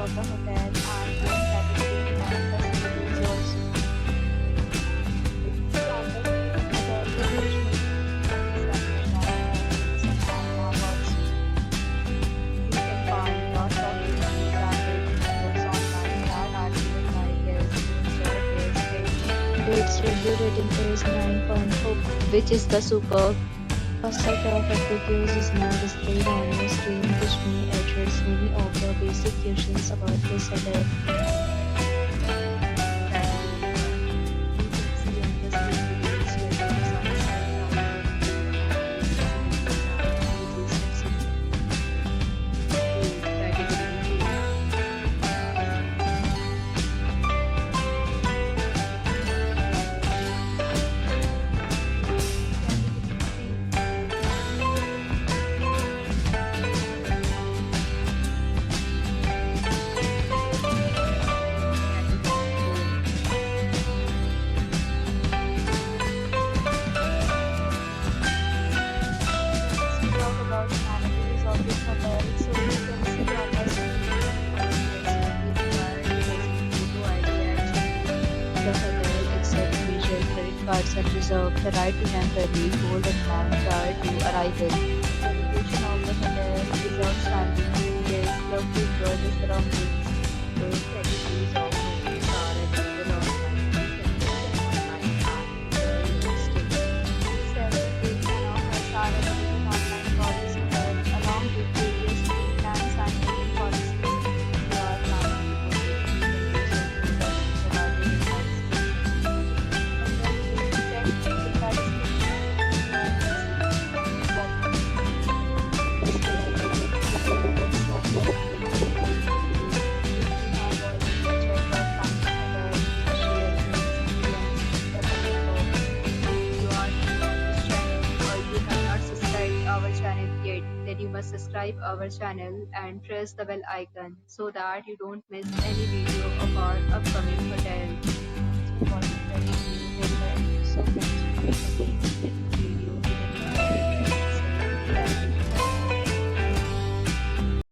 of the hotel and room category and facilities also. If you are looking you can find lots of reviews and rating numbers online that are given by guests who enjoy their stay. Its review rating is 9.4, which is the superb. A set of FAQs is now displayed on your screen, which may address many of your basic questions about this hotel. Cards and reserve the right to temporarily hold in hand prior to arrival. The location of the hotel is outstanding. Guests love to enjoy the surroundings. The categories of rooms are available online. You can book them online and enjoy your stay. Several days and offers are available online for this hotel, along with various free plans and booking policies. If you are planning to book it, you can use the free options provided in our then you must subscribe our channel and press the bell icon so that you don't miss any video of our upcoming